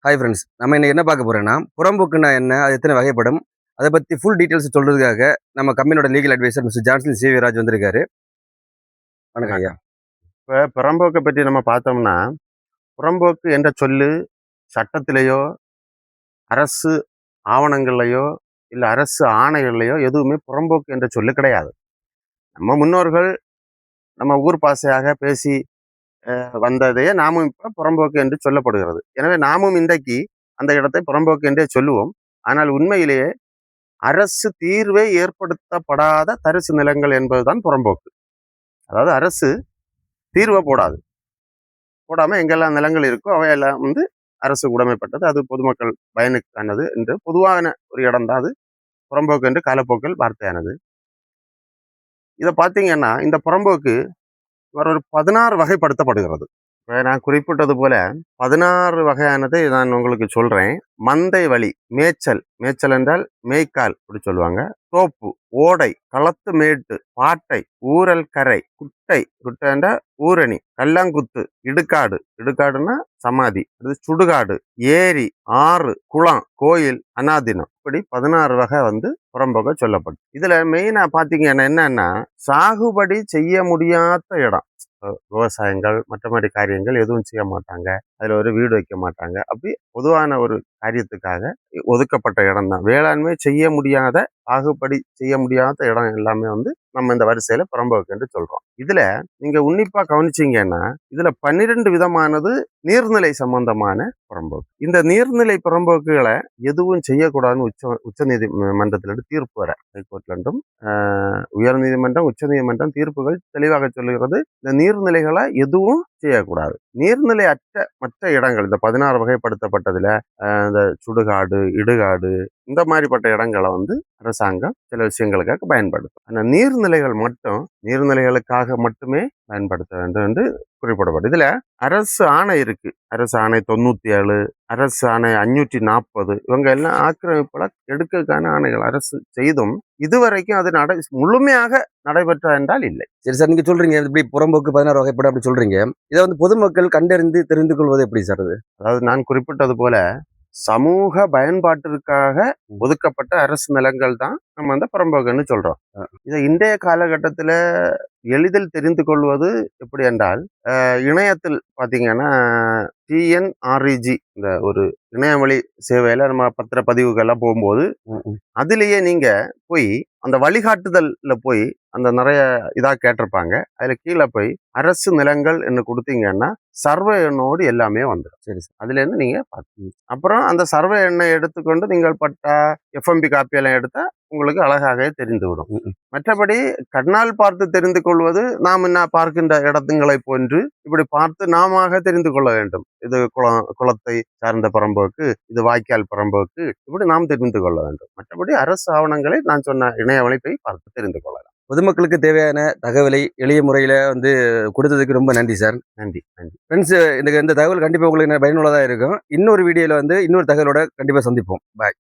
Hi friends. நம்ம இன்னைக்கு என்ன பார்க்க போறோம்னா, புறம்போக்குன்னா என்ன? அது எத்தனை வகைப்படும்? அத பத்தி ஃபுல் டீட்டெயில்ஸ் சொல்றதுக்காக, நம்ம கம்பெனியோட legal advisor mister Johnson C V. Raj வந்திருக்காரு. வணக்கம் ஐயா. வணக்கம். இப்ப புறம்போக்க பற்றி நம்ம பார்த்தோம்னா, புறம்போக்கு என்ற சொல்லு சட்டத்திலேயோ, அரசு ஆவணங்கள்லயோ, இல்ல அரசு ஆணைகள்லயோ எதுவுமே புறம்போக்கு என்ற சொல்லு கிடையாது. நம்ம முன்னோர்கள் நம்ம ஊர் பாஷையாக பேசி வந்ததையே நாமும் இப்ப புறம்போக்கு என்று சொல்லப்படுகிறது. எனவே நாமும் இன்றைக்கு அந்த இடத்தை புறம்போக்கு என்றே சொல்லுவோம். ஆனால் உண்மையிலேயே அரசு தீர்வே ஏற்படுத்தப்படாத தரிசு நிலங்கள் என்பதுதான் புறம்போக்கு. அதாவது அரசு தீர்வை போடாம எங்கெல்லாம் நிலங்கள் இருக்கோ அவையெல்லாம் அரசு உடைமைப்பட்டது, அது பொதுமக்கள் பயனுக்கானது என்று பொதுவான ஒரு இடம் தான் அது புறம்போக்கு என்று காலப்போக்கில் வார்த்தையானது. இதை பார்த்தீங்கன்னா இந்த புறம்போக்கு ஒரு 16 வகைப்படுத்தப்படுகிறது. நான் குறிப்பிட்டது போல 16 வகையானதை நான் உங்களுக்கு சொல்றேன். மந்தை வழி, மேய்ச்சல் என்றால் மேய்க்கால் அப்படி சொல்லுவாங்க, தோப்பு, ஓடை, களத்து மேட்டு, பாட்டை, ஊரல் கரை, குட்டை என்ற ஊரணி, கல்லாங்குத்து, இடுகாடுன்னா சமாதி, அது சுடுகாடு, ஏரி, ஆறு, குளம், கோயில், அனாதினம், இப்படி 16 வகை புறம்போக சொல்லப்படும். இதுல மெயினா பாத்தீங்கன்னா என்னன்னா, சாகுபடி செய்ய முடியாத இடம், விவசாயங்கள் மற்ற மாதிரி காரியங்கள் எதுவும் செய்ய மாட்டாங்க, அதுல ஒரு வீடு வைக்க மாட்டாங்க, அப்படி பொதுவான ஒரு காரியத்துக்காக ஒதுக்கப்பட்ட இடம் தான். வேளாண்மை செய்ய முடியாத, சாகுபடி செய்ய முடியாத இடம் எல்லாமே நம்ம இந்த வரிசையில புறம்போக்கு என்று சொல்றோம். இதுல நீங்க உன்னிப்பா கவனிச்சீங்கன்னா, இதுல 12 விதமானது நீர்நிலை சம்பந்தமான புறம்போக்கு. இந்த நீர்நிலை புறம்போக்குகளை எதுவும் செய்யக்கூடாதுன்னு உச்ச நீதிமன்றத்திலிருந்து தீர்ப்பு வர, ஹைகோர்ட்ல இருந்தும் உயர் நீதிமன்றம், உச்ச நீதிமன்றம் தீர்ப்புகள் தெளிவாக சொல்லுகிறது, இந்த நீர்நிலைகளை எதுவும் செய்யக்கூடாது. நீர்நிலை அற்ற மற்ற இடங்கள் இந்த 16 வகைப்படுத்தப்பட்டதுல இந்த சுடுகாடு, இடுகாடு, இந்த மாதிரிப்பட்ட இடங்களை அரசாங்கம் சில விஷயங்களுக்காக பயன்படுத்தும். ஆனா நீர்நிலைகளுக்காக மட்டுமே பயன்படுத்த வேண்டும் என்று குறிப்பிடப்படும். இதுல அரசு ஆணை இருக்கு, அரசு ஆணை 97, அரசு ஆணை 540, இவங்க எல்லாம் ஆக்கிரமிப்புல எடுக்கிறதுக்கான ஆணைகள் அரசு செய்தும் இதுவரைக்கும் அது முழுமையாக நடைபெற்ற என்றால் இல்லை. சரி சார், நீங்க சொல்றீங்க இப்படி புறம்போக்கு 16 வகைப்படும் அப்படி சொல்றீங்க. இதை பொதுமக்கள் கண்டறிந்து தெரிந்து கொள்வது எப்படி சார் அது? அதாவது நான் குறிப்பிட்டது போல சமூக பயன்பாட்டிற்காக ஒதுக்கப்பட்ட அரசு நிலங்கள் தான் நம்ம புறம்போக்குன்னு சொல்றோம். இதை இன்றைய காலகட்டத்துல எளிதில் தெரிந்து கொள்வது எப்படி என்றால், இணையத்தில் பாத்தீங்கன்னா TNREG இந்த ஒரு இணையவழி சேவையில நம்ம பத்திரப்பதிவுகள்லாம் போகும்போது அதுலயே நீங்க போய் அந்த வழிகாட்டுதல்ல போய் அந்த நிறைய இதா கேட்டிருப்பாங்க, அதுல கீழே போய் அரசு நிலங்கள் என்று கொடுத்தீங்கன்னா சர்வே எண்ணோடு எல்லாமே வந்துடும். சரி சார், அதுல இருந்து நீங்க அப்புறம் அந்த சர்வே எண்ணை எடுத்துக்கொண்டு நீங்கள் பட்டா FMB காப்பியெல்லாம் எடுத்தா உங்களுக்கு அழகாகவே தெரிந்துவிடும். மற்றபடி கண்ணால் பார்த்து தெரிந்து கொள்வது நாம் என்ன பார்க்கின்ற இடத்துங்களை போன்று இப்படி பார்த்து நாம தெரிந்து கொள்ள வேண்டும். இது குளத்தை சார்ந்த புறம்போக்கு, இது வாய்க்கால் புறம்போக்கு, இப்படி நாம் தெரிந்து கொள்ள வேண்டும். மற்றபடி அரசு ஆவணங்களை நான் சொன்ன இணையவழி போய் பார்த்து தெரிந்து கொள்ளலாம். பொதுமக்களுக்கு தேவையான தகவலை எளிய முறையில கொடுத்ததுக்கு ரொம்ப நன்றி சார். நன்றி. ஃப்ரெண்ட்ஸ், இந்த தகவல் கண்டிப்பா உங்களுக்கு பயனுள்ளதா இருக்கும். இன்னொரு வீடியோல இன்னொரு தகவலோட கண்டிப்பா சந்திப்போம். பாய்.